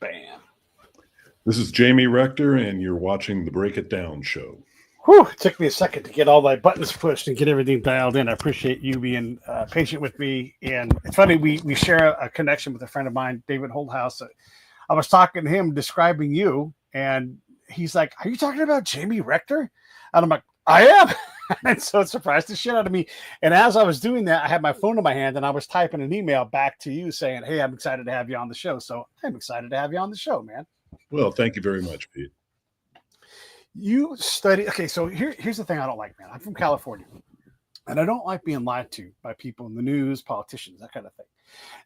Bam. This is Jamie Rector, and you're watching the Break It Down show. Whew, it took me a second to get all my buttons pushed and get everything dialed in. I appreciate you being patient with me. And it's funny, we share a connection with a friend of mine, David Holthouse. I was talking to him, describing you, and he's like, "Are you talking about Jamie Rector?" And I'm like, "I am." And so it surprised the shit out of me. And as I was doing that, I had my phone in my hand and I was typing an email back to you saying, "Hey, I'm excited to have you on the show." So I'm excited to have you on the show, man. Well, thank you very much, Pete. You study. Okay, so here's the thing I don't like, man. I'm from California, and I don't like being lied to by people in the news, politicians, that kind of thing.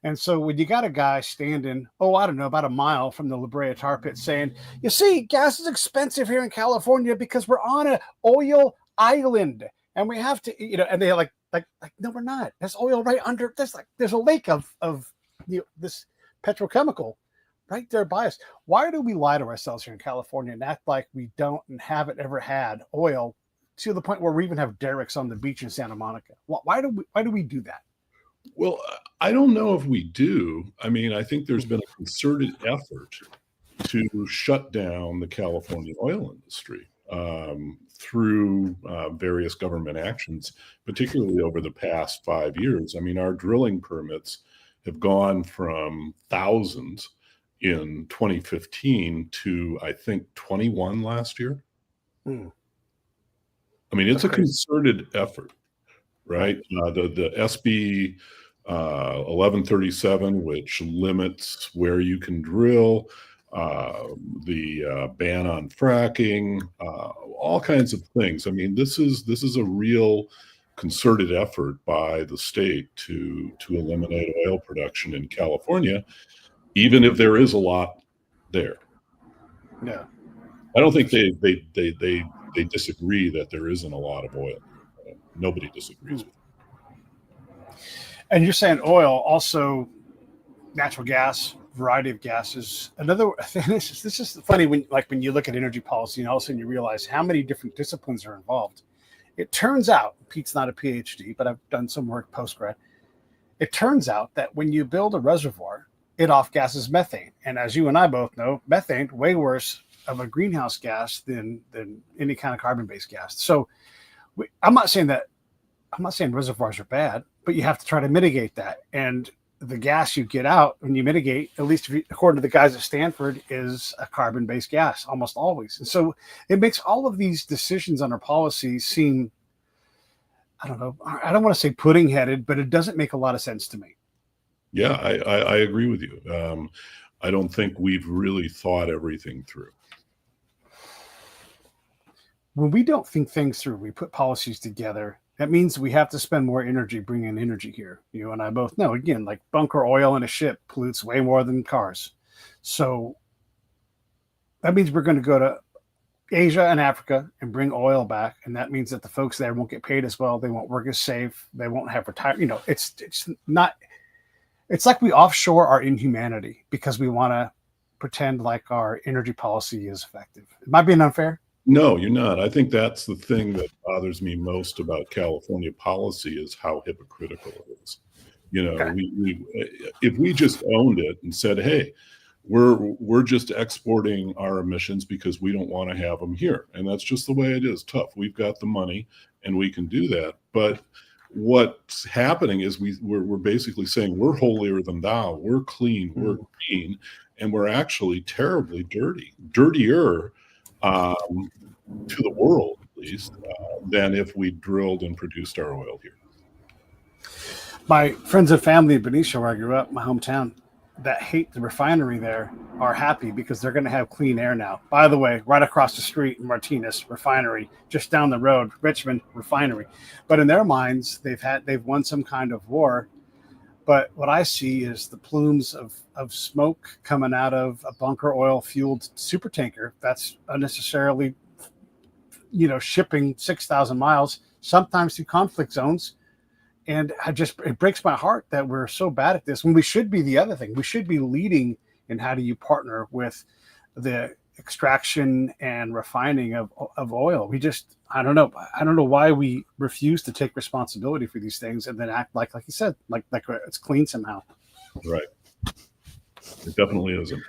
And so when you got a guy standing, I don't know, about a mile from the La Brea tar pit saying, "You see, gas is expensive here in California because we're on an oil island, and we have to, and they're like, no, we're not. There's oil right under. There's a lake of this petrochemical right there by us. Why do we lie to ourselves here in California and act like we don't and haven't ever had oil to the point where we even have derricks on the beach in Santa Monica? Why do we do that?" Well, I don't know if we do. I mean, I think there's been a concerted effort to shut down the California oil industry through various government actions, particularly over the past 5 years. I mean, our drilling permits have gone from thousands in 2015 to, I think, 21 last year. I mean, it's a concerted effort, right? The SB 1137, which limits where you can drill, the ban on fracking, all kinds of things. I mean, this is a real concerted effort by the state to eliminate oil production in California, even if there is a lot there. Yeah, I don't think they disagree that there isn't a lot of oil. Nobody disagrees with it. and you're saying oil, also natural gas, variety of gases. Another thing, this is funny when you look at energy policy and all of a sudden you realize how many different disciplines are involved. It turns out, Pete's not a PhD, but I've done some work post-grad. It turns out that when you build a reservoir, it off-gasses methane. And as you and I both know, methane, way worse of a greenhouse gas than any kind of carbon-based gas. So I'm not saying reservoirs are bad, but you have to try to mitigate that. And the gas you get out when you mitigate, at least according to the guys at Stanford, is a carbon-based gas almost always. And so it makes all of these decisions on our policies seem, I don't know, I don't want to say pudding-headed, but it doesn't make a lot of sense to me. Yeah, I agree with you. I don't think we've really thought everything through. When we don't think things through, we put policies together. That means we have to spend more energy bringing energy here. You and I both know, again, like bunker oil in a ship pollutes way more than cars. So that means we're going to go to Asia and Africa and bring oil back. And that means that the folks there won't get paid as well. They won't work as safe. They won't have retirement. It's like we offshore our inhumanity because we want to pretend like our energy policy is effective. Am I being unfair? No, you're not. I think that's the thing that bothers me most about California policy is how hypocritical it is. If we just owned it and said, "Hey, we're just exporting our emissions because we don't want to have them here," and that's just the way it is. Tough. We've got the money and we can do that. But what's happening is we're basically saying we're holier than thou. We're clean. We're green, and we're actually terribly dirtier. To the world, at least, than if we drilled and produced our oil here. My friends and family in Benicia, where I grew up, my hometown, that hate the refinery there are happy because they're going to have clean air now. By the way, right across the street, Martinez refinery, just down the road, Richmond refinery. But in their minds, they've won some kind of war. But what I see is the plumes of smoke coming out of a bunker oil fueled super tanker that's unnecessarily, shipping 6,000 miles, sometimes through conflict zones. And it breaks my heart that we're so bad at this when we should be the other thing. We should be leading in how do you partner with the extraction and refining of oil. I don't know why we refuse to take responsibility for these things and then act like you said, like it's clean somehow. Right. It definitely isn't.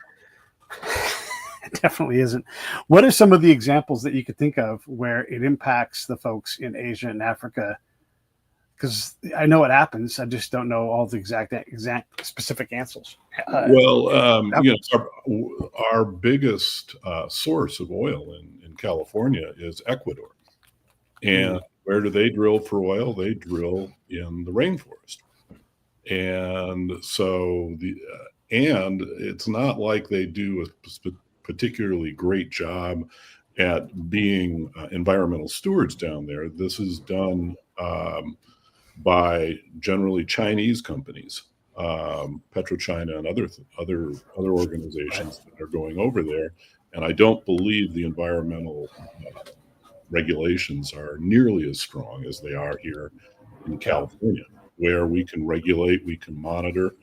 It definitely isn't. What are some of the examples that you could think of where it impacts the folks in Asia and Africa? Because I know it happens. I just don't know all the exact specific answers. Well, our biggest source of oil in California is Ecuador. And where do they drill for oil? They drill in the rainforest. And so and it's not like they do a particularly great job at being environmental stewards down there. This is done by generally Chinese companies, PetroChina and other organizations that are going over there. And I don't believe the environmental regulations are nearly as strong as they are here in California, where we can regulate, we can monitor,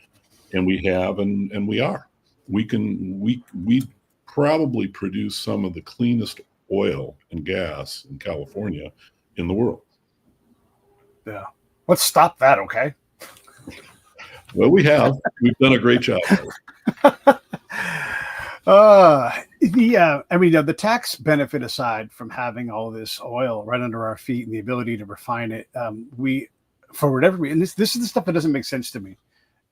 and we have, and we are. We probably produce some of the cleanest oil and gas in California in the world. Yeah. Let's stop that, okay? Well, we've done a great job. The tax benefit aside from having all this oil right under our feet and the ability to refine it, we, for whatever reason, this is the stuff that doesn't make sense to me.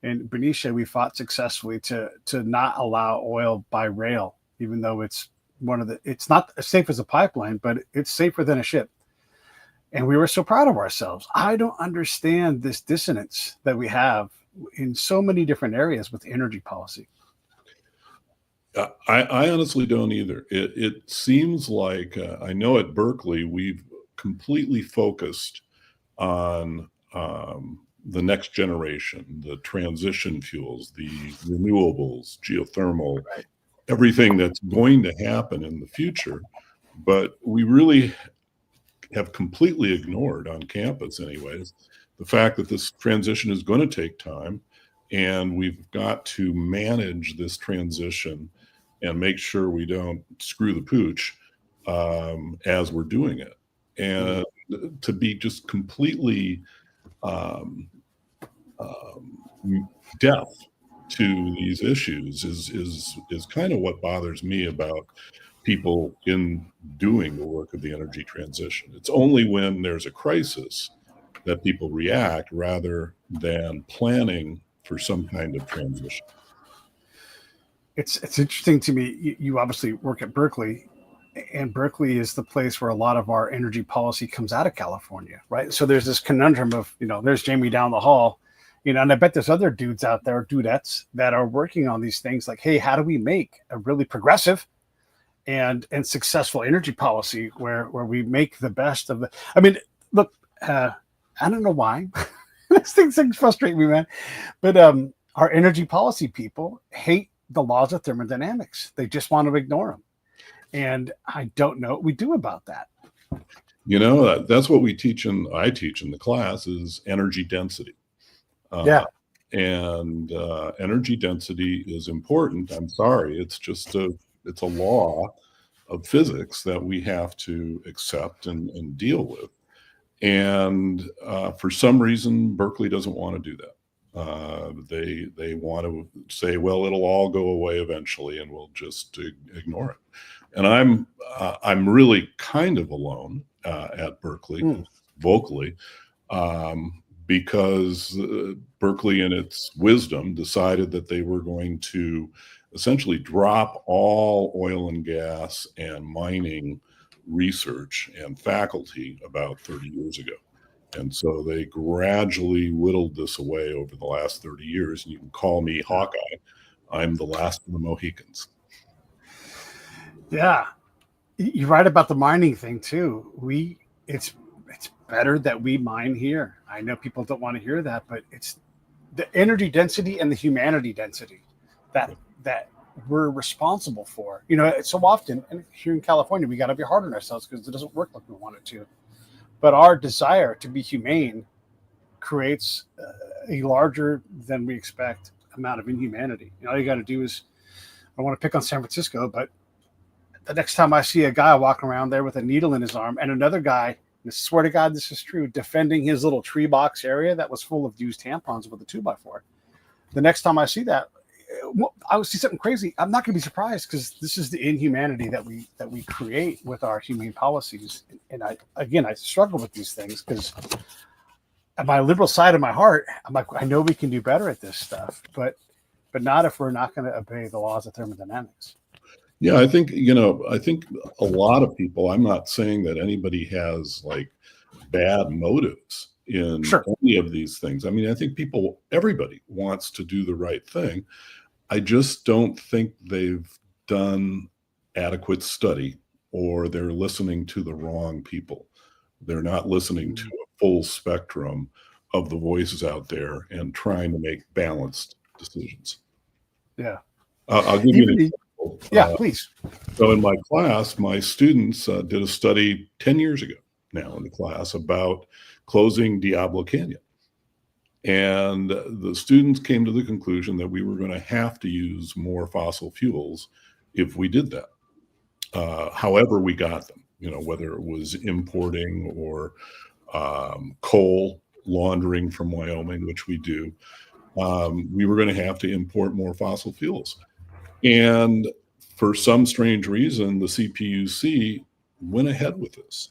In Benicia, we fought successfully to not allow oil by rail, even though it's not as safe as a pipeline, but it's safer than a ship. And we were so proud of ourselves. I don't understand this dissonance that we have in so many different areas with energy policy. I honestly don't either. It seems like I know at Berkeley we've completely focused on the next generation, the transition fuels, the renewables, geothermal, everything that's going to happen in the future. But we really have completely ignored on campus anyways, the fact that this transition is going to take time, and we've got to manage this transition and make sure we don't screw the pooch as we're doing it. And to be just completely deaf to these issues is kind of what bothers me about people in doing the work of the energy transition. It's only when there's a crisis that people react rather than planning for some kind of transition. It's interesting to me. You obviously work at Berkeley, and Berkeley is the place where a lot of our energy policy comes out of California, right? So there's this conundrum of, there's Jamie down the hall, and I bet there's other dudes out there, dudettes, that are working on these things like, hey, how do we make a really progressive and successful energy policy where we make the best of the, look, I don't know why. These things frustrate me, man. But our energy policy people hate the laws of thermodynamics. They just want to ignore them. And I don't know what we do about that. That's what I teach in the class is energy density. And energy density is important. I'm sorry. It's just it's a law of physics that we have to accept and deal with. And for some reason, Berkeley doesn't want to do that. They want to say, well, it'll all go away eventually, and we'll just ignore it. And I'm really kind of alone at Berkeley, vocally, because Berkeley, in its wisdom, decided that they were going to essentially drop all oil and gas and mining research and faculty about 30 years ago. And so they gradually whittled this away over the last 30 years. And you can call me Hawkeye. I'm the last of the Mohicans. Yeah. You're right about the mining thing too. It's better that we mine here. I know people don't want to hear that, but it's the energy density and the humanity density that we're responsible for. So often, and here in California, we got to be hard on ourselves because it doesn't work like we want it to. But our desire to be humane creates a larger than we expect amount of inhumanity. All you got to do is, I want to pick on San Francisco, but the next time I see a guy walking around there with a needle in his arm and another guy, and I swear to God this is true, defending his little tree box area that was full of used tampons with a 2x4. The next time I see that, I would see something crazy. I'm not going to be surprised because this is the inhumanity that we create with our humane policies. And I struggle with these things because at my liberal side of my heart, I'm like, I know we can do better at this stuff, but not if we're not going to obey the laws of thermodynamics. Yeah, I think, I think a lot of people, I'm not saying that anybody has like bad motives in Sure. any of these things. I mean, I think everybody wants to do the right thing. I just don't think they've done adequate study, or they're listening to the wrong people. They're not listening to a full spectrum of the voices out there and trying to make balanced decisions. Yeah. I'll give you an example. Yeah, please. So in my class, my students did a study 10 years ago now in the class about closing Diablo Canyon. And the students came to the conclusion that we were going to have to use more fossil fuels if we did that. However we got them, whether it was importing or coal laundering from Wyoming, which we do, we were going to have to import more fossil fuels. And for some strange reason, the CPUC went ahead with this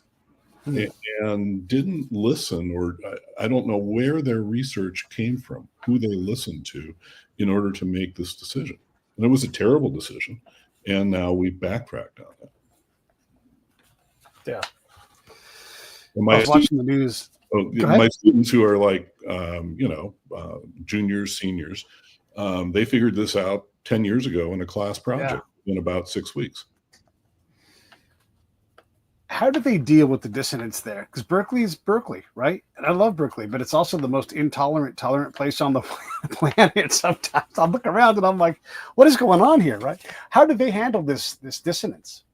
and didn't listen, or I don't know where their research came from, who they listened to in order to make this decision. And it was a terrible decision. And now we've backtracked on it. Yeah. And I was watching the news. My students who are like, juniors, seniors, they figured this out 10 years ago in a class project in about 6 weeks. How do they deal with the dissonance there? Because Berkeley is Berkeley, right? And I love Berkeley, but it's also the most tolerant place on the planet. Sometimes I look around and I'm like, what is going on here, right? How do they handle this dissonance?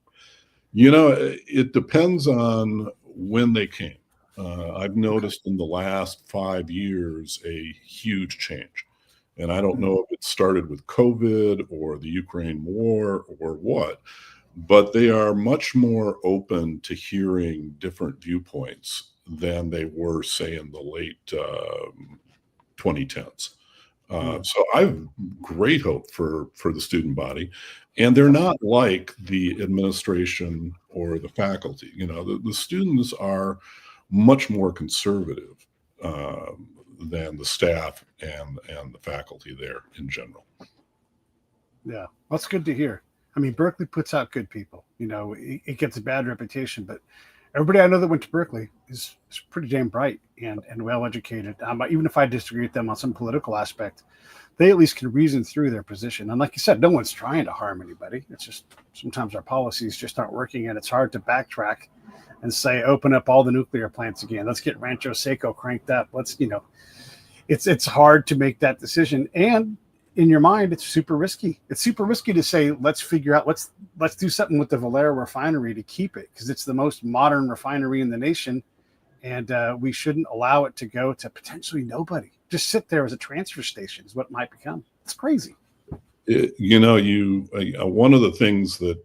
It depends on when they came. I've noticed in the last 5 years a huge change. And I don't know if it started with COVID or the Ukraine war or what, but they are much more open to hearing different viewpoints than they were, say, in the late 2010s. So I have great hope for the student body. And they're not like the administration or the faculty. The students are much more conservative than the staff and the faculty there in general. Yeah, that's good to hear. I mean, Berkeley puts out good people. It gets a bad reputation, but everybody I know that went to Berkeley is pretty damn bright and well educated. Even if I disagree with them on some political aspect, they at least can reason through their position. And like you said, no one's trying to harm anybody. It's just sometimes our policies just aren't working, and it's hard to backtrack and say, open up all the nuclear plants again. Let's get Rancho Seco cranked up. It's hard to make that decision. And in your mind, it's super risky. It's super risky to say, let's figure out, let's do something with the Valero refinery to keep it, because it's the most modern refinery in the nation. And we shouldn't allow it to go to potentially nobody. Just sit there as a transfer station is what it might become. It's crazy. One of the things that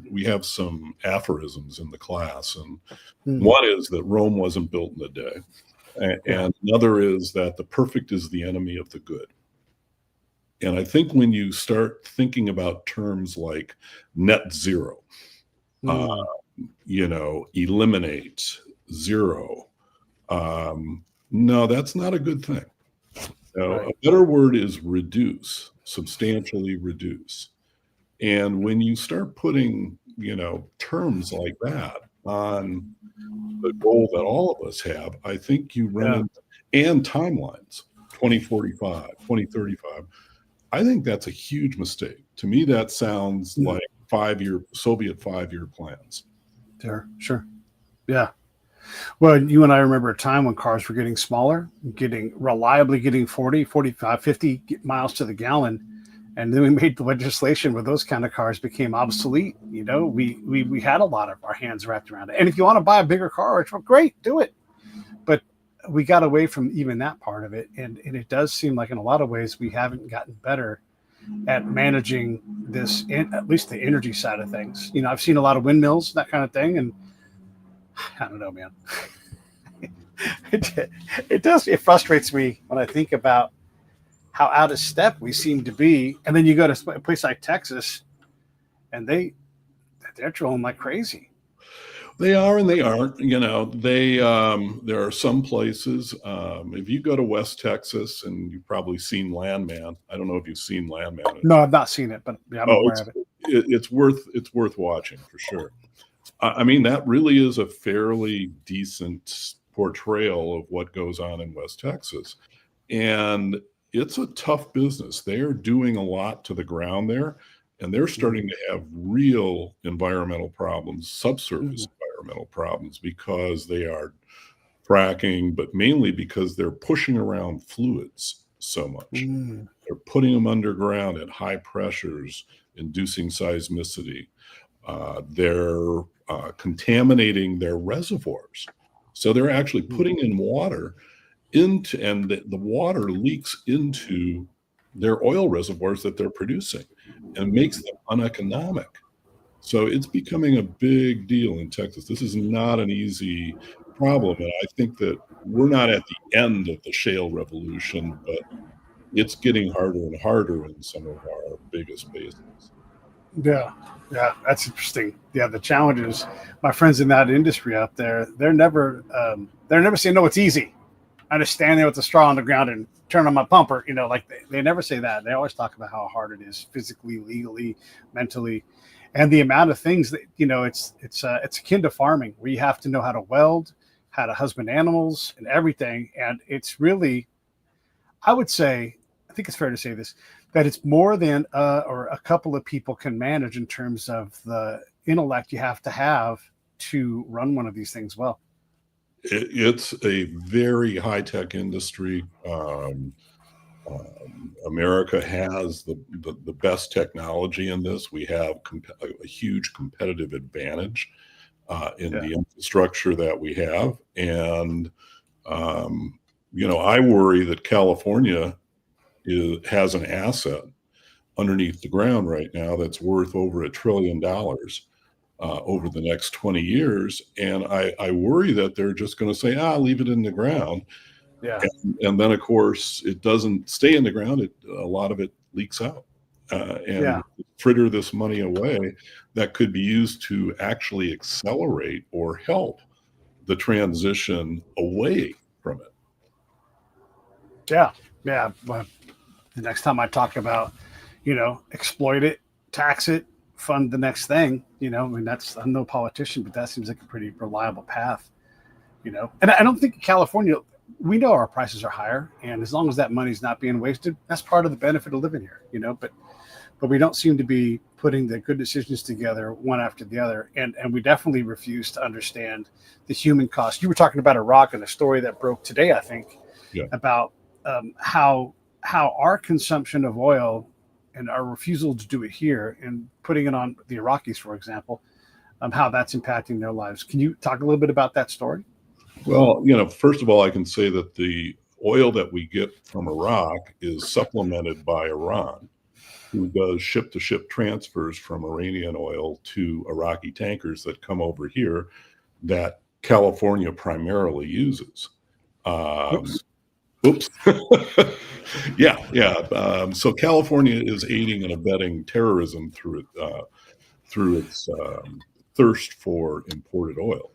we have some aphorisms in the class, and one is that Rome wasn't built in a day. And another is that the perfect is the enemy of the good. And I think when you start thinking about terms like net zero, eliminate, zero, no, that's not a good thing. A better word is reduce, substantially reduce. And when you start putting, terms like that on the goal that all of us have, I think you run into, and timelines, 2045, 2035. I think that's a huge mistake. To me, that sounds like Soviet 5-year plans. Sure. Yeah. Well, you and I remember a time when cars were getting smaller, reliably getting 40, 45, 50 miles to the gallon. And then we made the legislation where those kind of cars became obsolete. We had a lot of our hands wrapped around it. And if you want to buy a bigger car, it's great, do it. But we got away from even that part of it. And it does seem like in a lot of ways, we haven't gotten better at managing this, at least the energy side of things. I've seen a lot of windmills, that kind of thing. And I don't know, man. It frustrates me when I think about how out of step we seem to be. And then you go to a place like Texas, and they're drilling like crazy. They are and they aren't. There are some places. If you go to West Texas, and you've probably seen Landman. I don't know if you've seen Landman. No, I've not seen it, but yeah, I'm aware of it. It's worth watching for sure. I mean, that really is a fairly decent portrayal of what goes on in West Texas. And it's a tough business. They are doing a lot to the ground there, and they're starting to have real environmental problems, subsurface environmental problems, because they are fracking, but mainly because they're pushing around fluids so much. They're putting them underground at high pressures, inducing seismicity. They're contaminating their reservoirs. So they're actually putting in water into, and the water leaks into their oil reservoirs that they're producing and makes them uneconomic. So it's becoming a big deal in Texas. This is not an easy problem. And I think that we're not at the end of the shale revolution, but it's getting harder and harder in some of our biggest basins. Yeah, that's interesting. Yeah, the challenge is my friends in that industry out there. They're never saying, "No, it's easy. I just stand there with the straw on the ground and turn on my pumper." Like they never say that. They always talk about how hard it is physically, legally, mentally, and the amount of things that it's akin to farming, where you have to know how to weld, how to husband animals, and everything. And it's really, I would say, I think it's fair to say this, that it's more than or a couple of people can manage in terms of the intellect you have to run one of these things well. It's a very high-tech industry. America has the best technology in this. We have a huge competitive advantage in the infrastructure that we have. And, I worry that California has an asset underneath the ground right now that's worth over $1 trillion over the next 20 years. And I worry that they're just going to say, leave it in the ground. Yeah. And then, of course, it doesn't stay in the ground. A lot of it leaks out. And fritter this money away that could be used to actually accelerate or help the transition away from it. Yeah. Well, the next time I talk about, exploit it, tax it, fund the next thing, I'm no politician, but that seems like a pretty reliable path, and I don't think in California, we know our prices are higher, and as long as that money's not being wasted, that's part of the benefit of living here, but we don't seem to be putting the good decisions together one after the other. And we definitely refuse to understand the human cost. You were talking about Iraq and a story that broke today, I think, about how our consumption of oil and our refusal to do it here and putting it on the Iraqis, for example, how that's impacting their lives. Can you talk a little bit about that story? Well, first of all, I can say that the oil that we get from Iraq is supplemented by Iran, who does ship-to-ship transfers from Iranian oil to Iraqi tankers that come over here that California primarily uses. Oops. So California is aiding and abetting terrorism through its thirst for imported oil.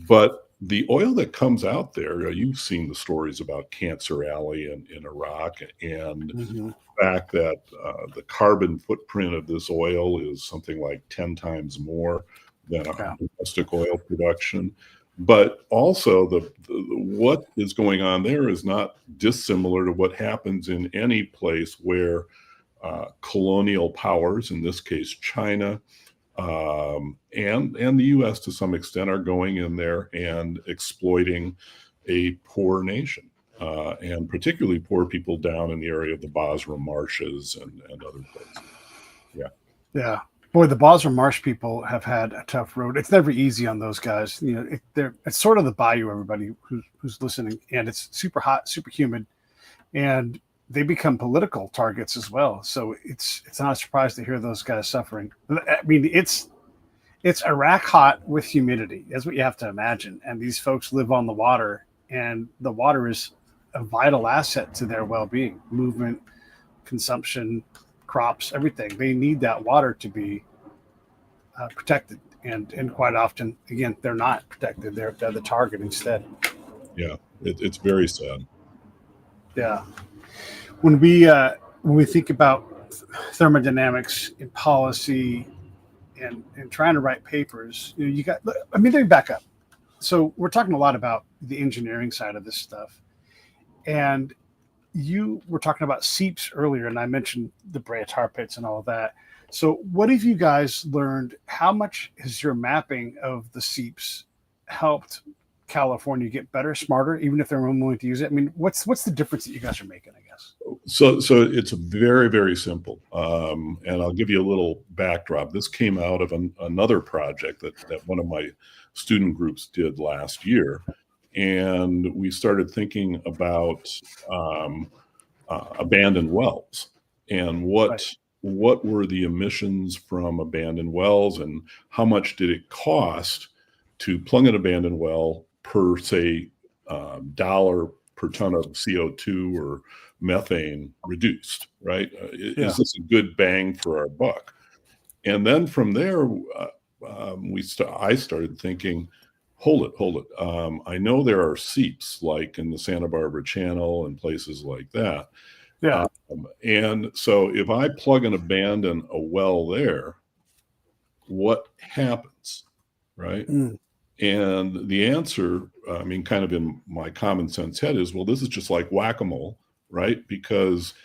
But the oil that comes out there, you've seen the stories about Cancer Alley in Iraq, and the fact that the carbon footprint of this oil is something like 10 times more than our domestic oil production. But also what is going on there is not dissimilar to what happens in any place where colonial powers, in this case China, and the U.S. to some extent, are going in there and exploiting a poor nation, and particularly poor people down in the area of the Basra marshes and other places. Yeah. Boy, the Basra Marsh people have had a tough road. It's never easy on those guys. It's sort of the bayou, everybody who's listening, and it's super hot, super humid, and they become political targets as well. So it's not a surprise to hear those guys suffering. I mean, it's Iraq hot with humidity. That's what you have to imagine. And these folks live on the water, and the water is a vital asset to their well-being, movement, consumption, crops, everything. They need that water to be protected. And quite often, again, they're not protected. They're the target instead. Yeah, it's very sad. Yeah. When we think about thermodynamics in policy and trying to write papers, you got. I mean, let me back up. So we're talking a lot about the engineering side of this stuff, and you were talking about seeps earlier, and I mentioned the Brea tar pits and all of that. So what have you guys learned? How much has your mapping of the seeps helped California get better, smarter, even if they're unwilling to use it? I mean, what's the difference that you guys are making, I guess? So it's very, very simple. And I'll give you a little backdrop. This came out of another project that one of my student groups did last year. And we started thinking about abandoned wells and what were the emissions from abandoned wells and how much did it cost to plug an abandoned well per, say, dollar per ton of CO2 or methane reduced, right? Is this a good bang for our buck? And then from there, I started thinking, hold it. I know there are seeps like in the Santa Barbara Channel and places like that. Yeah. And so if I plug and abandon a well there, what happens, right? Mm. And the answer, I mean, kind of in my common sense head is, well, this is just like whack-a-mole, right? Because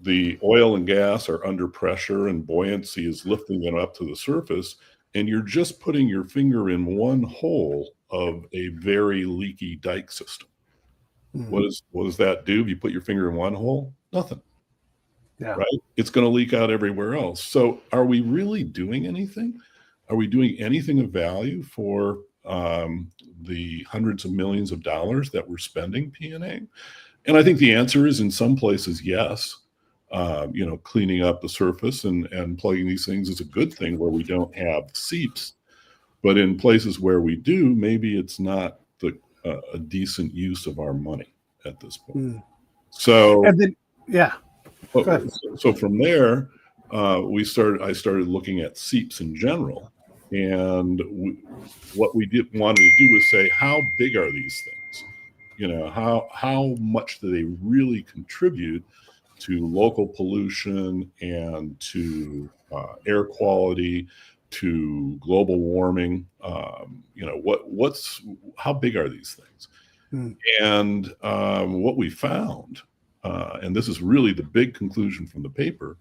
the oil and gas are under pressure and buoyancy is lifting them up to the surface. And you're just putting your finger in one hole of a very leaky dike system. Mm. What does that do? If you put your finger in one hole, nothing. Yeah. Right? It's going to leak out everywhere else. So are we really doing anything? Are we doing anything of value for the hundreds of millions of dollars that we're spending P&A? And I think the answer is in some places, yes. Cleaning up the surface and plugging these things is a good thing where we don't have seeps. But in places where we do, maybe it's not a decent use of our money at this point. Mm. So, and then, so from there, I started looking at seeps in general. And what we wanted to do was say, how big are these things? How much do they really contribute to local pollution and to air quality, to global warming? How big are these things? Mm. And what we found, and this is really the big conclusion from the paper,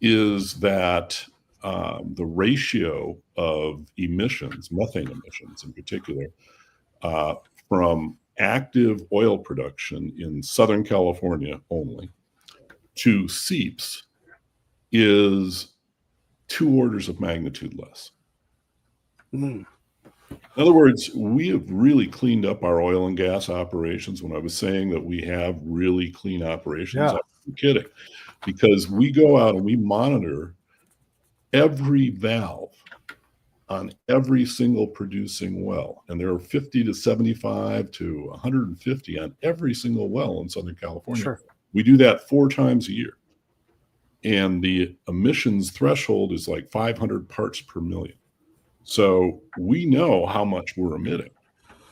is that the ratio of emissions, methane emissions in particular, from active oil production in Southern California only to seeps is 2 orders of magnitude less. Mm. In other words, we have really cleaned up our oil and gas operations. When I was saying that we have really clean operations, I'm kidding, because we go out and we monitor every valve on every single producing well. And there are 50 to 75 to 150 on every single well in Southern California. Sure. We do that 4 times a year. And the emissions threshold is like 500 parts per million. So we know how much we're emitting.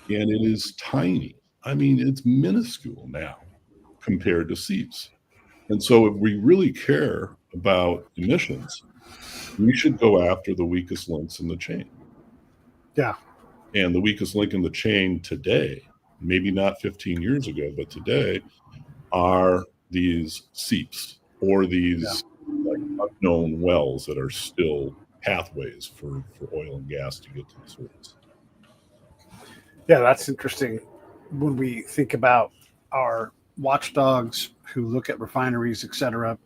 And it is tiny. I mean, it's minuscule now compared to seeps. And so if we really care about emissions, we should go after the weakest links in the chain. Yeah. And the weakest link in the chain today, maybe not 15 years ago, but today, are these seeps or these like unknown wells that are still pathways for oil and gas to get to the surface. Yeah, that's interesting. When we think about our watchdogs who look at refineries, et cetera,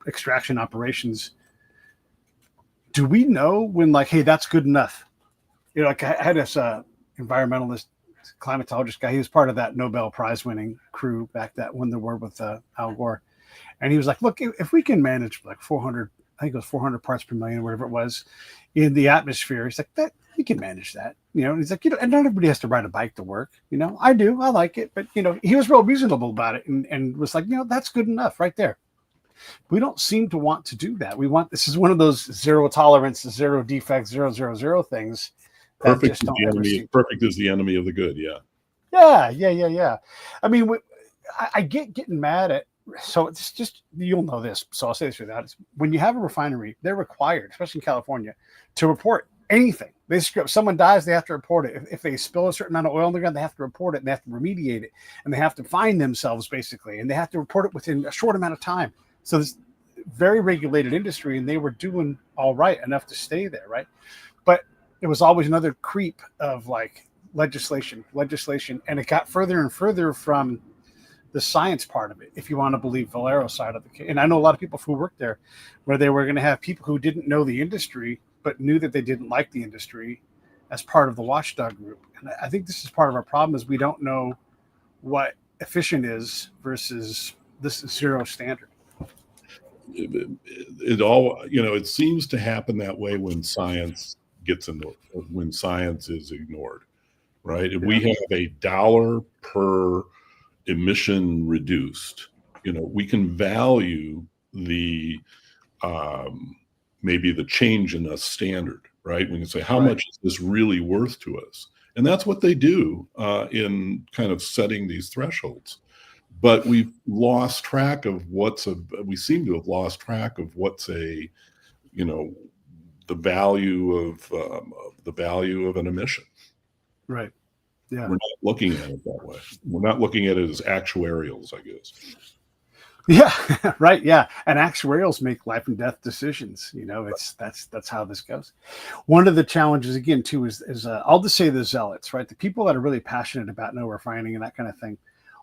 extraction operations, do we know when, like, hey, that's good enough? Like I had this environmentalist, climatologist guy. He was part of that Nobel Prize winning crew back that when the war with Al Gore. And he was like, look, if we can manage like 400, I think it was 400 parts per million, whatever it was, in the atmosphere, he's like, that we can manage that. And he's like, and not everybody has to ride a bike to work. I like it. But, he was real reasonable about it and was like, that's good enough right there. We don't seem to want to do that. This is one of those zero tolerance, zero defects, 000 things that just don't ever seem. Perfect is the enemy of the good. Yeah. Yeah. I mean, I get getting mad at. So it's just, you'll know this. So I'll say this without it. When you have a refinery, they're required, especially in California, to report anything. They script, someone dies, they have to report it. If they spill a certain amount of oil in the ground, they have to report it, and they have to remediate it, and they have to find themselves basically, and they have to report it within a short amount of time. So this very regulated industry, and they were doing all right enough to stay there, right? But it was always another creep of like legislation, and it got further and further from the science part of it, if you want to believe Valero's side of the case. And I know a lot of people who worked there where they were going to have people who didn't know the industry, but knew that they didn't like the industry as part of the watchdog group. And I think this is part of our problem is we don't know what efficient is versus this is zero standard. It all, it seems to happen that way when science when science is ignored, right? If we have $1 per emission reduced, we can value the maybe the change in a standard, right? We can say, how much is this really worth to us? And that's what they do in kind of setting these thresholds. But we've lost track of we seem to have lost track of what's the value of an emission. Right. Yeah. We're not looking at it that way. We're not looking at it as actuarials, I guess. Yeah, right. Yeah. And actuarials make life and death decisions. That's how this goes. One of the challenges again, too, is I'll just say the zealots, right? The people that are really passionate about no refining and that kind of thing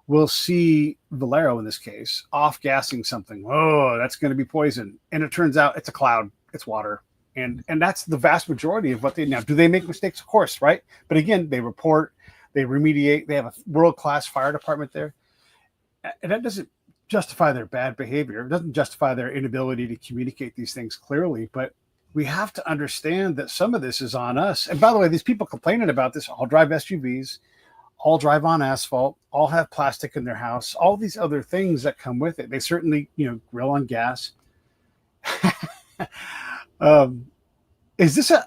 will see Valero in this case off gassing something. Oh, that's going to be poison. And it turns out it's a cloud, it's water. And that's the vast majority of what now. Do they make mistakes? Of course, right? But again, they report, they remediate, they have a world-class fire department there. And that doesn't justify their bad behavior. It doesn't justify their inability to communicate these things clearly. But we have to understand that some of this is on us. And by the way, these people complaining about this all drive SUVs, all drive on asphalt, all have plastic in their house, all these other things that come with it. They certainly, grill on gas. Is this a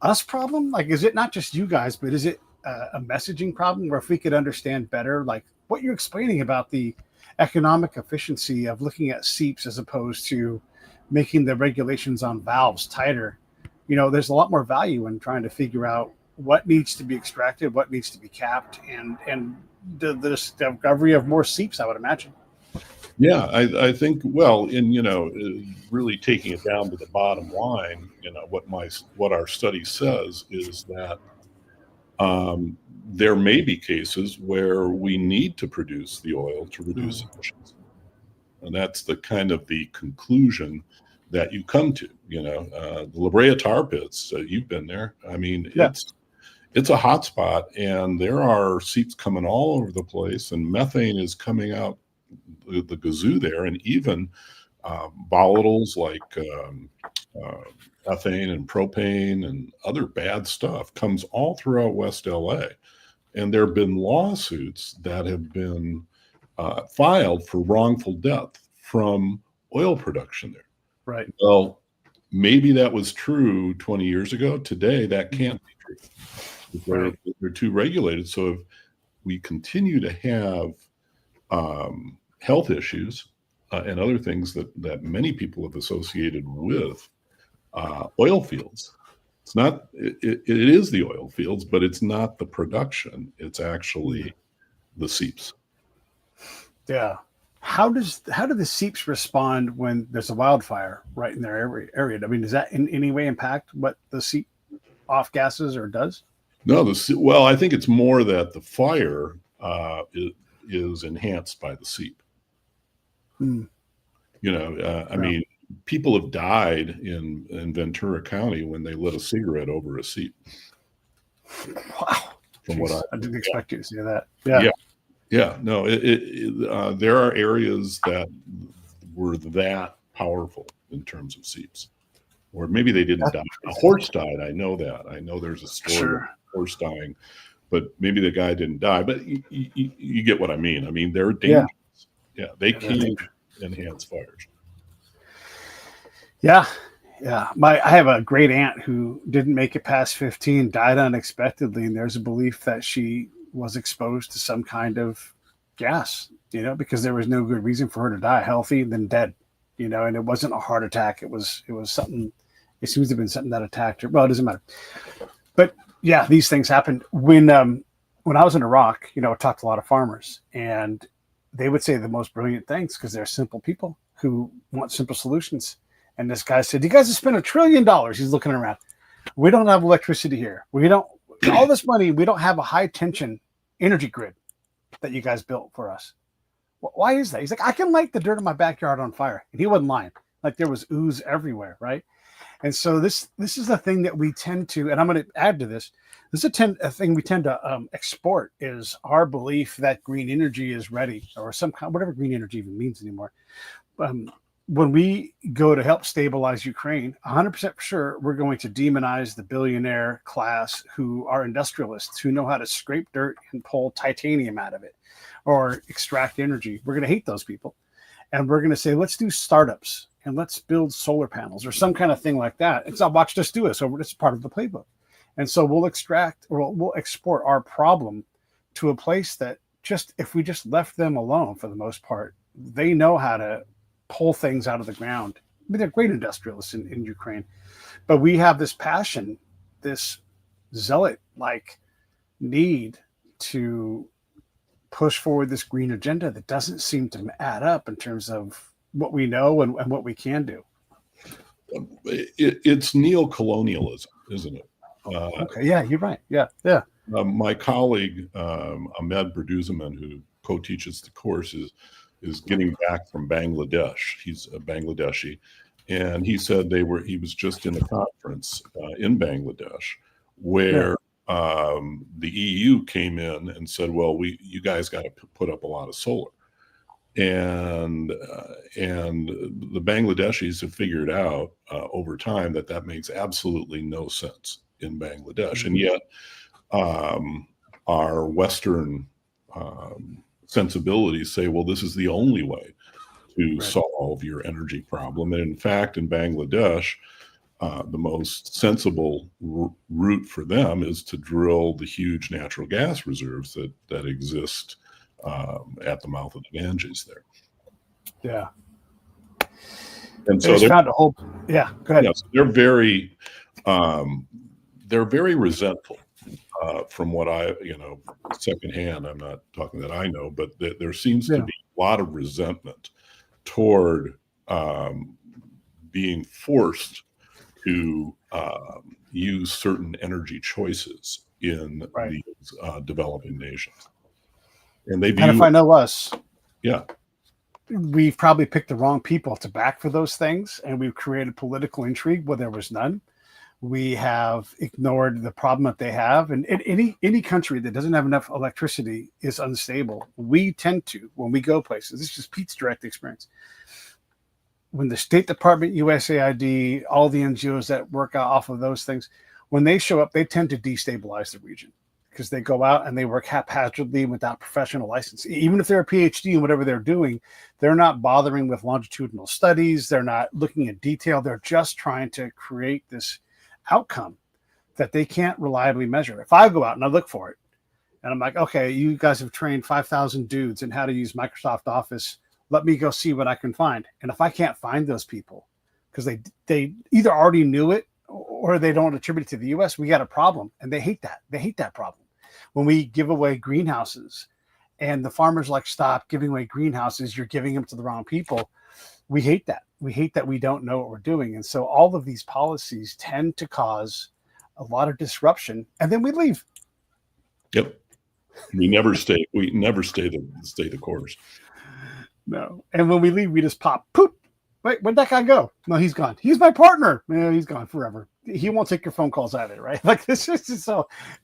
us problem? Like, is it not just you guys, but is it a messaging problem where if we could understand better, like what you're explaining about the economic efficiency of looking at Seeps as opposed to making the regulations on valves tighter? There's a lot more value in trying to figure out what needs to be extracted, what needs to be capped, and the discovery of more Seeps, I would imagine. Yeah, I think, well, really taking it down to the bottom line, what our study says is that there may be cases where we need to produce the oil to reduce emissions. And that's the kind of the conclusion that you come to, the La Brea tar pits, you've been there. I mean, it's a hot spot, and there are seeps coming all over the place, and methane is coming out the gazoo there, and even volatiles like ethane and propane and other bad stuff comes all throughout West LA. And there have been lawsuits that have been filed for wrongful death from oil production there. Right. Well, maybe that was true 20 years ago. Today, that can't be true. They're too regulated. So if we continue to have health issues and other things that many people have associated with oil fields, it is the oil fields, but it's not the production. It's actually the seeps. Yeah. How do the seeps respond when there's a wildfire right in their area? I mean, does that in any way impact what the seep off gases or does? No, well, I think it's more that the fire is enhanced by the seep. I mean, people have died in Ventura County when they lit a cigarette over a seep. Wow. From Jeez, I didn't expect you to say that. Yeah. No, there are areas that were that powerful in terms of seeps. Or maybe they didn't die. A horse died. I know that. I know there's a story of a horse dying, but maybe the guy didn't die. But you get what I mean. I mean, they're dangerous. Yeah, they can enhance fires. Yeah. Yeah. I have a great aunt who didn't make it past 15, died unexpectedly. And there's a belief that she was exposed to some kind of gas, because there was no good reason for her to die healthy than dead, and it wasn't a heart attack. It was something, it seems to have been something that attacked her. Well, it doesn't matter. But yeah, these things happened when I was in Iraq. I talked to a lot of farmers, and they would say the most brilliant things because they're simple people who want simple solutions. And this guy said, "You guys have spent $1 trillion." He's looking around. We don't have electricity here. We don't all this money. We don't have a high tension energy grid that you guys built for us. Why is that? He's like, I can light the dirt in my backyard on fire, and he wasn't lying. Like there was ooze everywhere, right? And so this is the thing that we tend to, and I'm going to add to this. This is a thing we tend to export is our belief that green energy is ready, or some kind, whatever green energy even means anymore. Um, when we go to help stabilize Ukraine, 100% for sure, we're going to demonize the billionaire class who are industrialists who know how to scrape dirt and pull titanium out of it or extract energy. We're going to hate those people. And we're going to say, let's do startups and let's build solar panels or some kind of thing like that. It's not watch us do it. So it's part of the playbook. And so we'll extract or we'll export our problem to a place that just, if we just left them alone for the most part, they know how to pull things out of the ground. I mean, they're great industrialists in Ukraine, but we have this passion, this zealot like need to push forward this green agenda that doesn't seem to add up in terms of what we know and what we can do. It's neo-colonialism, isn't it? Okay, yeah, you're right. Yeah. My colleague Ahmed Berduzaman, who co-teaches the course, is getting back from Bangladesh. He's a Bangladeshi, and he said he was just in a conference in Bangladesh where the EU came in and said, well, you guys got to put up a lot of solar. And the Bangladeshis have figured out over time that makes absolutely no sense in Bangladesh. And yet our Western sensibilities say, well, this is the only way to solve your energy problem. And in fact, in Bangladesh, the most sensible route for them is to drill the huge natural gas reserves that exist at the mouth of the Ganges there. Yeah. And so they're found a whole. Yeah. Go ahead. Yeah, so they're very resentful from what I, secondhand. I'm not talking that I know, but there seems to be a lot of resentment toward being forced to use certain energy choices in these developing nations. And they view, and if I know us, yeah, we've probably picked the wrong people to back for those things, and we've created political intrigue where there was none. We have ignored the problem that they have, and any country that doesn't have enough electricity is unstable. We tend to, when we go places, this is Pete's direct experience. When the State Department, USAID, all the NGOs that work off of those things, when they show up, they tend to destabilize the region because they go out and they work haphazardly without professional license. Even if they're a PhD in whatever they're doing, they're not bothering with longitudinal studies. They're not looking at detail. They're just trying to create this outcome that they can't reliably measure. If I go out and I look for it and I'm like, okay, you guys have trained 5,000 dudes in how to use Microsoft Office. Let me go see what I can find. And if I can't find those people because they either already knew it or they don't attribute it to the US, we got a problem. And they hate that. They hate that problem. When we give away greenhouses and the farmers like, stop giving away greenhouses, you're giving them to the wrong people. We hate that. We hate that we don't know what we're doing. And so all of these policies tend to cause a lot of disruption, and then we leave. Yep. We never stay the course. No. And when we leave, we just pop, poop. Wait, where'd that guy go? No, he's gone. He's my partner. No, he's gone forever. He won't take your phone calls either, right? Like this is just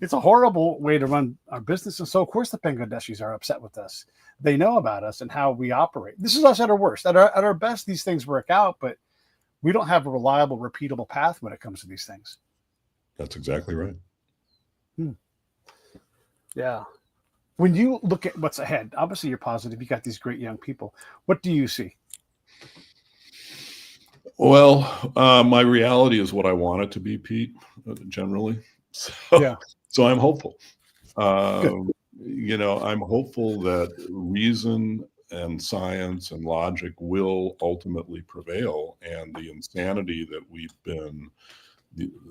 it's a horrible way to run our business. And so of course the Bangladeshis are upset with us. They know about us and how we operate. This is us at our worst. At our best, these things work out, but we don't have a reliable, repeatable path when it comes to these things. That's exactly right. Yeah. When you look at what's ahead, obviously you're positive. You got these great young people. What do you see? Well, my reality is what I want it to be, Pete, generally. So, Yeah, so I'm hopeful. good. I'm hopeful that reason and science and logic will ultimately prevail, and the insanity that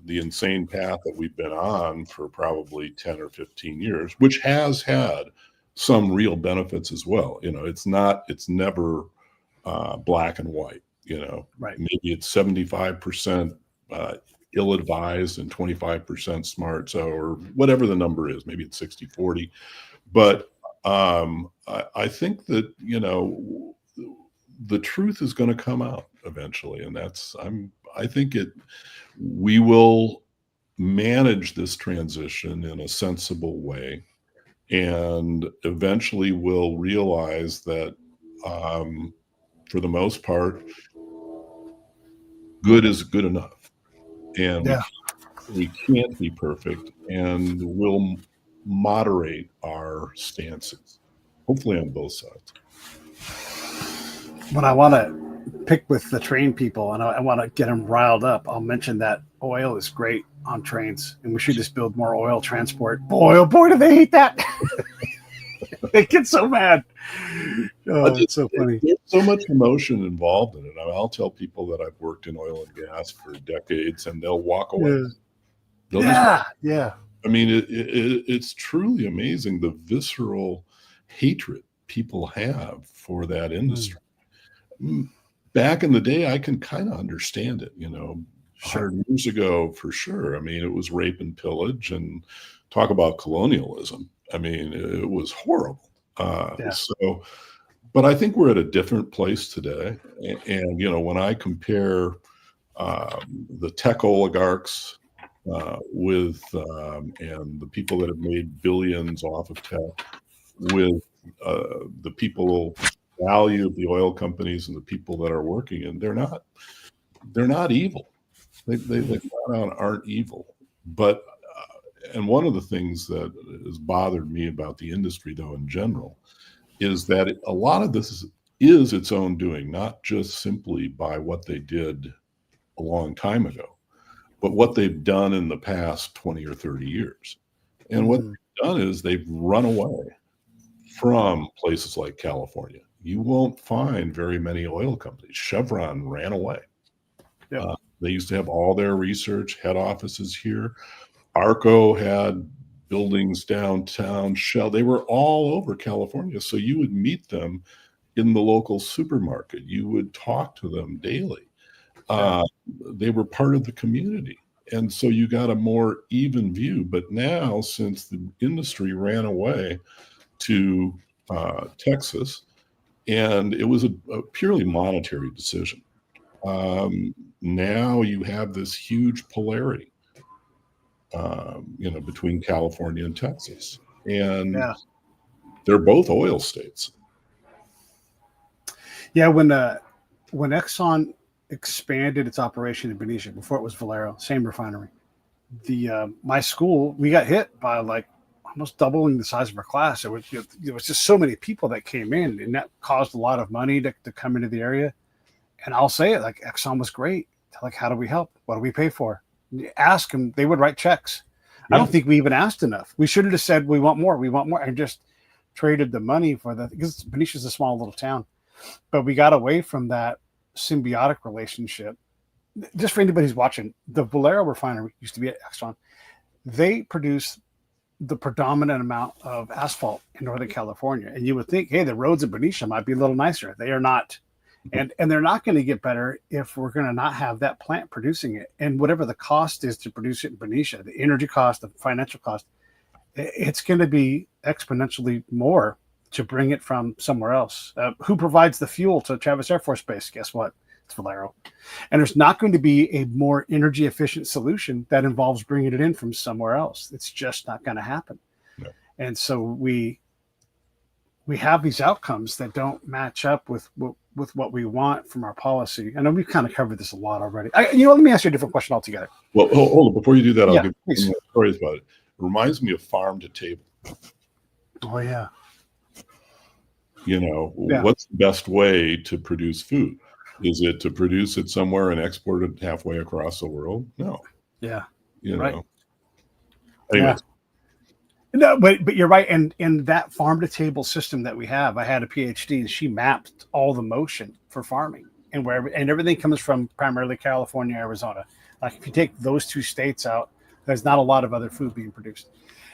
the insane path that we've been on for probably 10 or 15 years, which has had some real benefits as well. It's never black and white. Right. Maybe it's 75% ill-advised and 25% smart. So, or whatever the number is, maybe it's 60-40. Sure. But I think that, the truth is going to come out eventually. And I think we will manage this transition in a sensible way. And eventually we'll realize that, for the most part, good is good enough. And Yeah. we can't be perfect, and we'll moderate our stances, hopefully on both sides. When I want to pick with the train people and I want to get them riled up, I'll mention that oil is great on trains and we should just build more oil transport. Boy, oh boy, do they hate that. They get so mad. Oh, it's so funny. There's so much emotion involved in it. I'll tell people that I've worked in oil and gas for decades, and they'll walk away. Yeah. They'll Yeah. I mean, it's truly amazing the visceral hatred people have for that industry. Back in the day, I can kind of understand it, 100 years ago, for sure. I mean, it was rape and pillage, and talk about colonialism. I mean, it was horrible. But I think we're at a different place today. And when I compare the tech oligarchs and the people that have made billions off of tech with the people value of the oil companies and the people that are working, and they're not evil. They flat out aren't evil. But and one of the things that has bothered me about the industry, though, in general, is that a lot of this is its own doing, not just simply by what they did a long time ago, but what they've done in the past 20 or 30 years. And what they've done is they've run away from places like California. You won't find very many oil companies. Chevron ran away. Yep. They used to have all their research head offices here. Arco had buildings downtown. Shell, they were all over California. So you would meet them in the local supermarket. You would talk to them daily. They were part of the community. And so you got a more even view. But now, since the industry ran away to Texas, and it was a purely monetary decision, now you have this huge polarity, between California and Texas. And they're both oil states. Yeah, when Exxon expanded its operation in Benicia, before it was Valero, same refinery, my school, we got hit by like almost doubling the size of our class. There was just so many people that came in, and that caused a lot of money to come into the area. And I'll say it, like, Exxon was great. Like, how do we help? What do we pay for? Ask them. They would write checks. I don't think we even asked enough. We should have just said, we want more, and just traded the money for because Benicia's a small little town. But we got away from that symbiotic relationship. Just for anybody who's watching, the Valero refinery used to be at Exxon. They produce the predominant amount of asphalt in Northern California. And you would think, hey, the roads in Benicia might be a little nicer. They are not. And they're not going to get better if we're going to not have that plant producing it. And whatever the cost is to produce it in Benicia, the energy cost, the financial cost, it's going to be exponentially more to bring it from somewhere else. Who provides the fuel to Travis Air Force Base? Guess what? It's Valero. And there's not going to be a more energy efficient solution that involves bringing it in from somewhere else. It's just not going to happen. No. And so we have these outcomes that don't match up with what we want from our policy. I know we've kind of covered this a lot already. Let me ask you a different question altogether. Well, hold on. Before you do that, I'll give you some stories about it. It reminds me of farm to table. Oh, yeah. What's the best way to produce food? Is it to produce it somewhere and export it halfway across the world? No. Yeah. You Right. know. Anyways. No, but you're right. And in that farm to table system that we have, I had a PhD and she mapped all the motion for farming and everything comes from primarily California, Arizona. Like if you take those two states out, there's not a lot of other food being produced.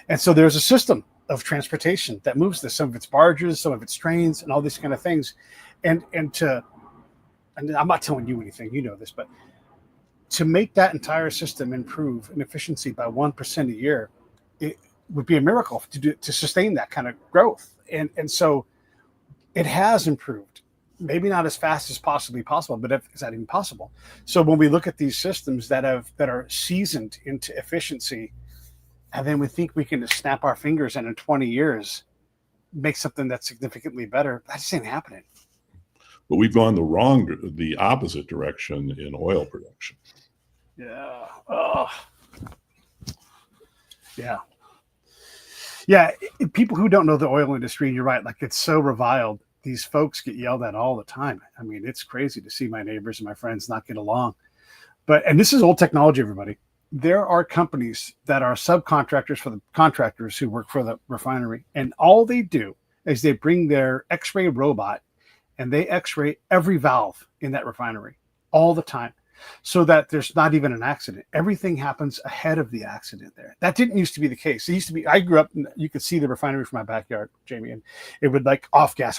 And so there's a system of transportation that moves this. Some of it's barges, some of it's trains, and all these kind of things. And I'm not telling you anything, you know this, but to make that entire system improve in efficiency by 1% a year, it would be a miracle to sustain that kind of growth. And so it has improved, maybe not as fast as possibly possible, but is that even possible? So when we look at these systems that are seasoned into efficiency, and then we think we can just snap our fingers and in 20 years make something that's significantly better, that just ain't happening. But we've gone the opposite direction in oil production. Yeah. Oh. Yeah. Yeah. People who don't know the oil industry, you're right. Like it's so reviled. These folks get yelled at all the time. I mean, it's crazy to see my neighbors and my friends not get along. And this is old technology, everybody. There are companies that are subcontractors for the contractors who work for the refinery. And all they do is they bring their X-ray robot and they X-ray every valve in that refinery all the time so that there's not even an accident. Everything happens ahead of the accident there. That didn't used to be the case. It used to be, I grew up, you could see the refinery from my backyard, Jamie, and it would like off gas,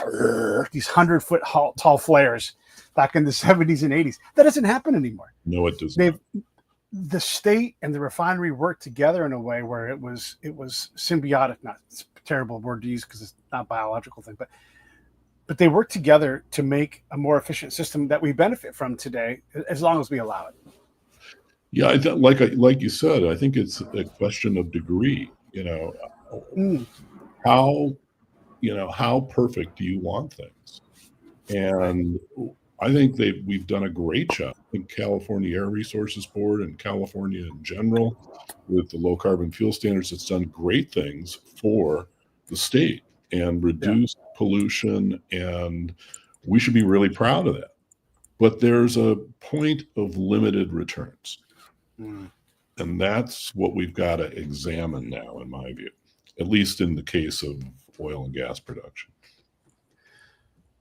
these 100-foot tall flares back in the 70s and 80s. That doesn't happen anymore. No, it does not. The state and the refinery worked together in a way where it was symbiotic. Not it's a terrible word to use because it's not a biological thing, but they work together to make a more efficient system that we benefit from today, as long as we allow it. Yeah, like you said, I think it's a question of degree. How perfect do you want things? And I think we've done a great job. I think California Air Resources Board and California in general, with the low carbon fuel standards, it's done great things for the state and reduce pollution, and we should be really proud of that. But there's a point of limited returns. And that's what we've got to examine now, in my view, at least in the case of oil and gas production.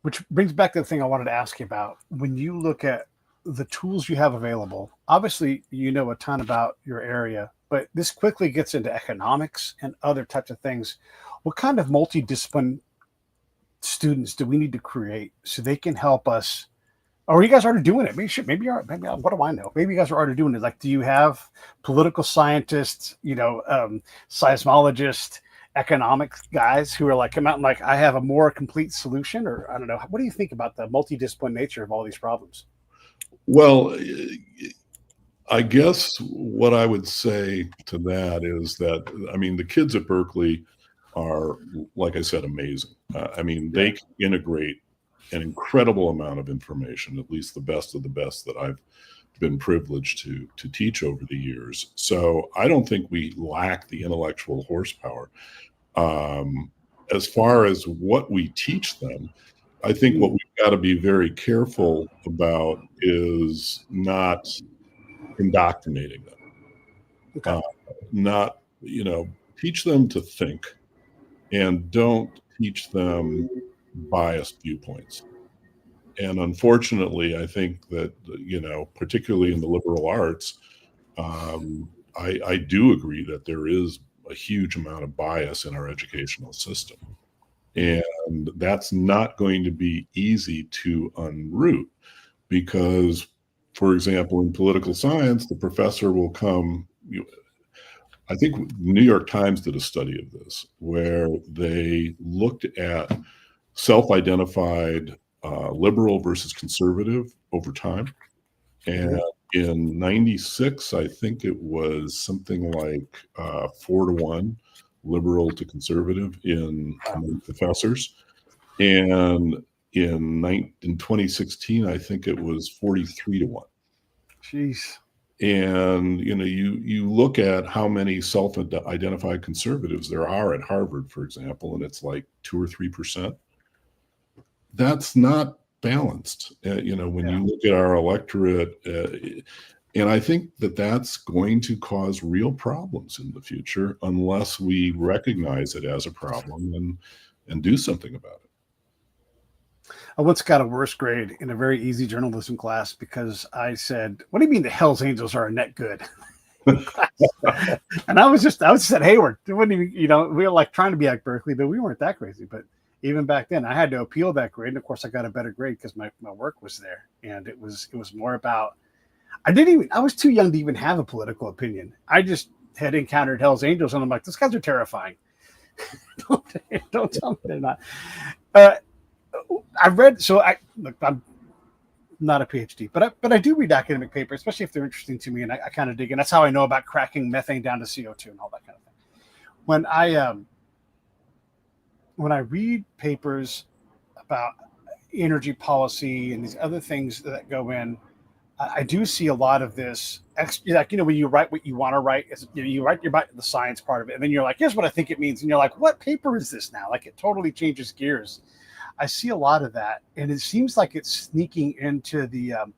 Which brings back to the thing I wanted to ask you about. When you look at the tools you have available, obviously you know a ton about your area, but this quickly gets into economics and other types of things. What kind of multidiscipline students do we need to create so they can help us? Or are you guys already doing it? Maybe what do I know? Maybe you guys are already doing it. Like, do you have political scientists, seismologists, economic guys who are like, come out and like, I have a more complete solution? Or I don't know. What do you think about the multidiscipline nature of all these problems? Well, I guess what I would say to that is that, the kids at Berkeley are, like I said, amazing. They can integrate an incredible amount of information, at least the best of the best that I've been privileged to teach over the years. So I don't think we lack the intellectual horsepower. As far as what we teach them, I think what we've got to be very careful about is not indoctrinating them. Not, teach them to think, and don't teach them biased viewpoints. And unfortunately, I think that, particularly in the liberal arts, I do agree that there is a huge amount of bias in our educational system. And that's not going to be easy to unroot because, for example, in political science, the professor will come. I think the New York Times did a study of this where they looked at self-identified liberal versus conservative over time. And in 96, I think it was something like 4-1 liberal to conservative in professors. And in 2016, I think it was 43-1. Jeez. And, you look at how many self-identified conservatives there are at Harvard, for example, and it's like 2 or 3%. That's not balanced. When Yeah. you look at our electorate, and I think that that's going to cause real problems in the future unless we recognize it as a problem and do something about it. I once got a worse grade in a very easy journalism class because I said, "What do you mean the Hell's Angels are a net good?" in class. And I was just at Hayward. It wasn't even, we were like trying to be at Berkeley, but we weren't that crazy. But even back then, I had to appeal that grade, and of course, I got a better grade because my work was there, and it was more about. I was too young to even have a political opinion. I just had encountered Hell's Angels, and I'm like, those guys are terrifying. don't tell me they're not. I read, so I'm not a PhD, but I do read academic papers, especially if they're interesting to me, and I kind of dig in. That's how I know about cracking methane down to CO2 and all that kind of thing. When I read papers about energy policy and these other things that go in, I do see a lot of this. When you write what you want to write, you write the science part of it, and then you're like, here's what I think it means, and you're like, what paper is this now? Like, it totally changes gears. I see a lot of that, and it seems like it's sneaking into the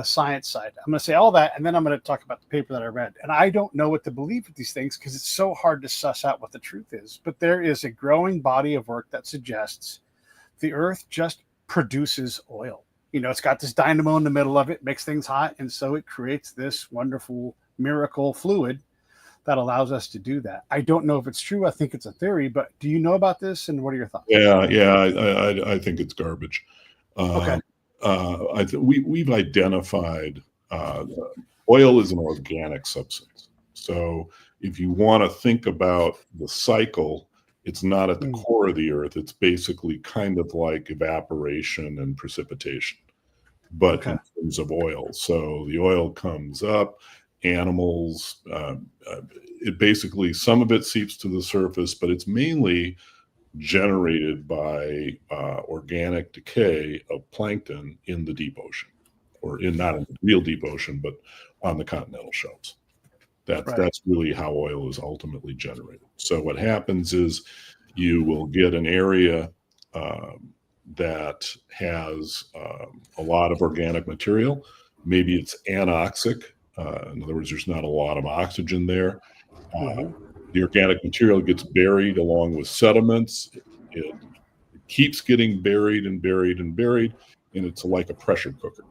science side. I'm going to say all that, and then I'm going to talk about the paper that I read. And I don't know what to believe with these things because it's so hard to suss out what the truth is. But there is a growing body of work that suggests the Earth just produces oil. It's got this dynamo in the middle of it, makes things hot, and so it creates this wonderful miracle fluid that allows us to do that. I don't know if it's true. I think it's a theory, but do you know about this, and what are your thoughts? Yeah, I think it's garbage. Okay. We've identified oil is an organic substance. So if you want to think about the cycle, it's not at the core of the Earth. It's basically kind of like evaporation and precipitation, but in terms of oil. So the oil comes up, animals, it basically, some of it seeps to the surface, but it's mainly generated by organic decay of plankton in the deep ocean, or not in the real deep ocean, but on the continental shelves. That's really how oil is ultimately generated. So what happens is you will get an area that has a lot of organic material. Maybe it's anoxic. In other words, there's not a lot of oxygen there. The organic material gets buried along with sediments. It keeps getting buried and buried and buried, and it's like a pressure cooker.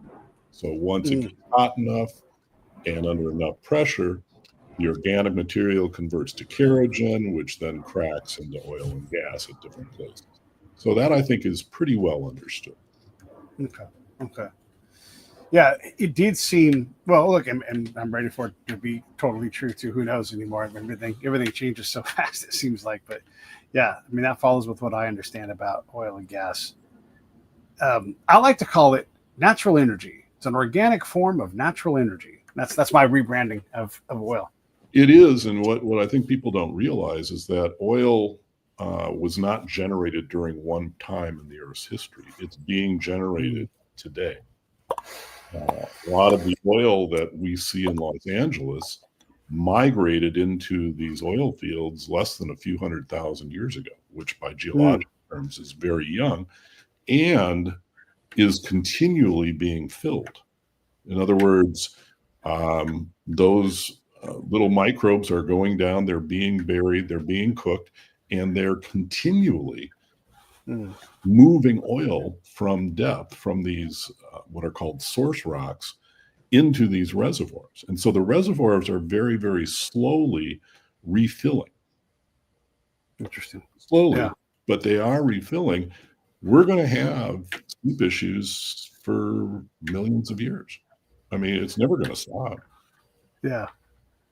So once it gets hot enough and under enough pressure, the organic material converts to kerogen, which then cracks into oil and gas at different places. So that, I think, is pretty well understood. Okay. Yeah, it did seem, well, look, and I'm ready for it to be totally true too. Who knows anymore? Everything changes so fast, it seems like. But yeah, that follows with what I understand about oil and gas. I like to call it natural energy. It's an organic form of natural energy. That's my rebranding of oil. It is, and what I think people don't realize is that oil was not generated during one time in the Earth's history. It's being generated today. A lot of the oil that we see in Los Angeles migrated into these oil fields less than a few 100,000 years ago, which by geological terms is very young, and is continually being filled. In other words, those little microbes are going down, they're being buried, they're being cooked, and they're continually moving oil from depth, from these what are called source rocks, into these reservoirs. And so the reservoirs are very, very slowly refilling. Interesting. Slowly, but they are refilling. We're going to have sleep issues for millions of years. It's never going to stop. Yeah,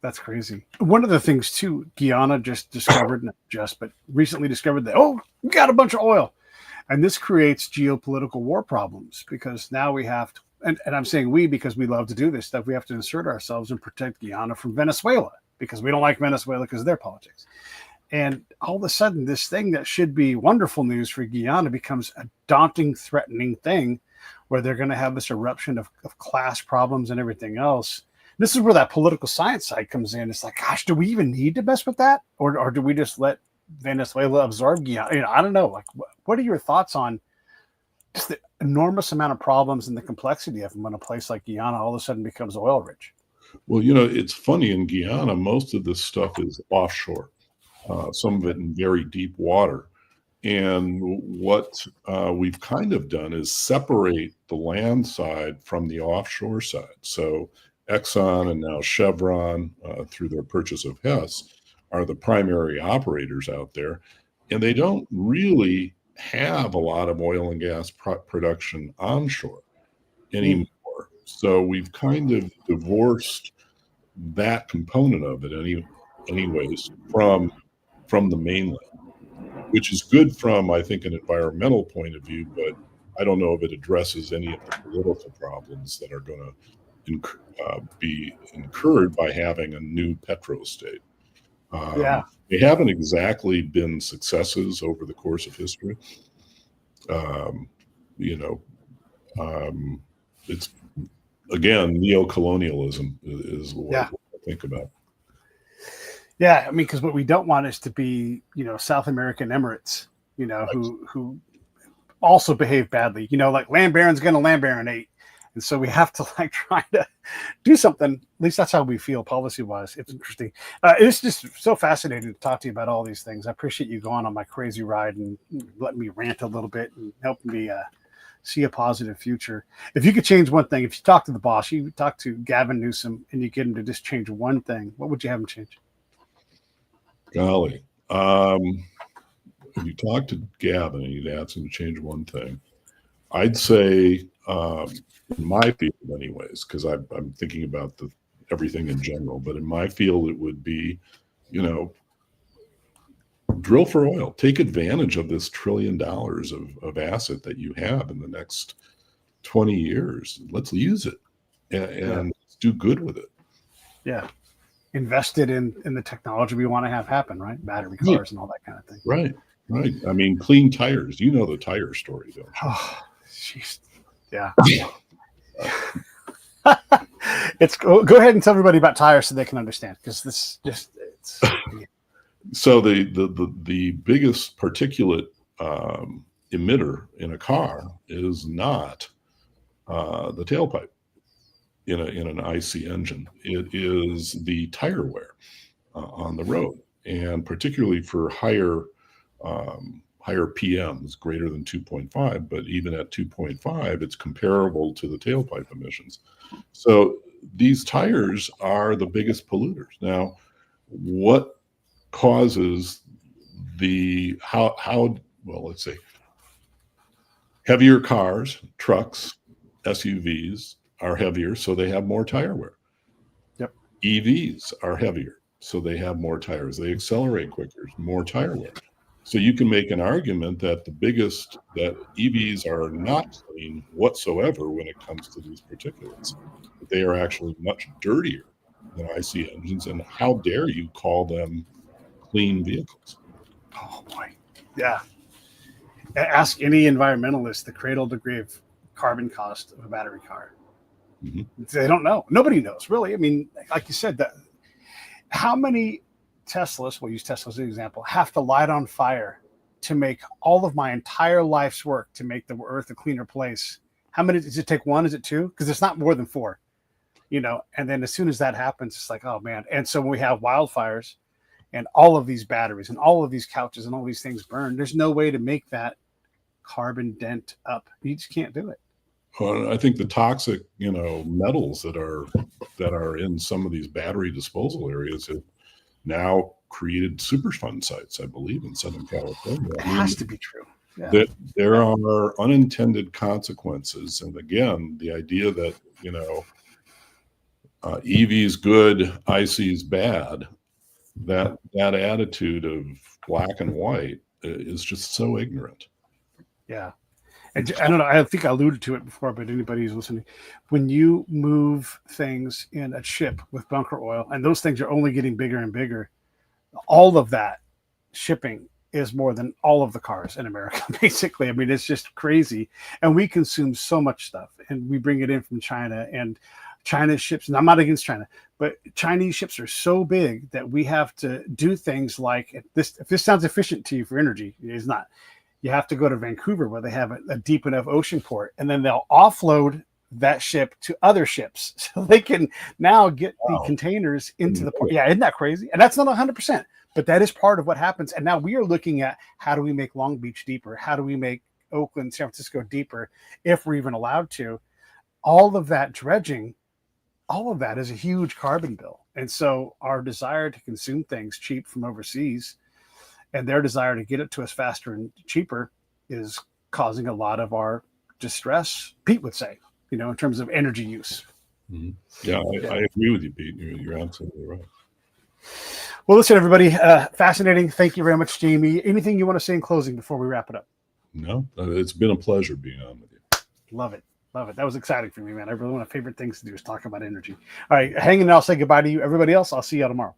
that's crazy. One of the things too, Guyana just discovered, but recently discovered that, we got a bunch of oil. And this creates geopolitical war problems because now we have to, and I'm saying we because we love to do this stuff, we have to insert ourselves and protect Guyana from Venezuela because we don't like Venezuela because of their politics. And all of a sudden, this thing that should be wonderful news for Guyana becomes a daunting, threatening thing where they're going to have this eruption of class problems and everything else. This is where that political science side comes in. It's like, gosh, do we even need to mess with that? Or do we just let Venezuela absorb Guyana? I don't know. Like, what are your thoughts on just the enormous amount of problems and the complexity of them when a place like Guyana all of a sudden becomes oil rich. Well, it's funny, in Guyana, most of this stuff is offshore, some of it in very deep water. And what we've kind of done is separate the land side from the offshore side. So Exxon and now Chevron, through their purchase of Hess, are the primary operators out there. And they don't really have a lot of oil and gas production onshore anymore. So we've kind of divorced that component of it anyways from the mainland, which is good from, I think, an environmental point of view, but I don't know if it addresses any of the political problems that are going to be incurred by having a new petrostate. Yeah. They haven't exactly been successes over the course of history. It's, again, neo-colonialism is what I think about. Yeah, I mean, because what we don't want is to be, South American Emirates, who also behave badly. Like land baron's going to land baronate, and so we have to try to do something. At least that's how we feel policy-wise. It's interesting. It's just so fascinating to talk to you about all these things. I appreciate you going on my crazy ride and letting me rant a little bit and helping me see a positive future. If you could change one thing, if you talk to the boss, you talk to Gavin Newsom, and you get him to just change one thing, what would you have him change? Golly. If you talk to Gavin and you'd ask him to change one thing, I'd say, in my field anyways, because I'm thinking about everything in general, but in my field it would be, drill for oil. Take advantage of this $1 trillion of asset that you have in the next 20 years. Let's use it and do good with it. Yeah. Invested in the technology we want to have happen, right? Battery cars and all that kind of thing. Right. I mean, clean tires. You know the tire story, don't you? Oh, jeez. Yeah. It's go ahead and tell everybody about tires so they can understand, because this just it's. So the biggest particulate emitter in a car is not the tailpipe in an IC engine. It is the tire wear on the road, and particularly for higher PMs, greater than 2.5, but even at 2.5, it's comparable to the tailpipe emissions. So these tires are the biggest polluters. Now, what causes let's say heavier cars, trucks, SUVs are heavier, so they have more tire wear. Yep. EVs are heavier, so they have more tires. They accelerate quicker, more tire wear. So you can make an argument that that EVs are not clean whatsoever when it comes to these particulates. They are actually much dirtier than IC engines, and how dare you call them clean vehicles? Oh boy, yeah. Ask any environmentalist the cradle to grave carbon cost of a battery car. Mm-hmm. They don't know. Nobody knows, really. I mean, like you said, how many Teslas, we'll use Tesla as an example, have to light on fire to make all of my entire life's work to make the Earth a cleaner place? How many does it take? One? Is it two? Because it's not more than four, and then as soon as that happens, it's like, oh man. And so when we have wildfires and all of these batteries and all of these couches and all these things burn, there's no way to make that carbon dent up. You just can't do it. Well, I think the toxic, metals that are in some of these battery disposal areas have now created Superfund sites, I believe, in Southern California. It has to be true. Yeah. There are unintended consequences. And again, the idea that, EV's good, IC's bad, that attitude of black and white is just so ignorant. Yeah. And I don't know, I think I alluded to it before, but anybody who's listening, when you move things in a ship with bunker oil, and those things are only getting bigger and bigger, all of that shipping is more than all of the cars in America, basically. I mean, it's just crazy. And we consume so much stuff, and we bring it in from China, and China's ships, and I'm not against China, but Chinese ships are so big that we have to do things like this. If this sounds efficient to you for energy, it is not. You have to go to Vancouver where they have a deep enough ocean port, and then they'll offload that ship to other ships so they can now get the containers into the port. Yeah, isn't that crazy? And that's not 100%, but that is part of what happens. And now we are looking at how do we make Long Beach deeper? How do we make Oakland, San Francisco deeper if we're even allowed to? All of that dredging, all of that is a huge carbon bill. And so our desire to consume things cheap from overseas and their desire to get it to us faster and cheaper is causing a lot of our distress, Pete would say, in terms of energy use. Mm-hmm. Yeah, I agree with you, Pete. You're absolutely right. Well, listen, everybody, fascinating. Thank you very much, Jamie. Anything you want to say in closing before we wrap it up? No, it's been a pleasure being on with you. Love it. Love it. That was exciting for me, man. One of my favorite things to do is talk about energy. All right, hang in there. I'll say goodbye to you. Everybody else, I'll see you all tomorrow.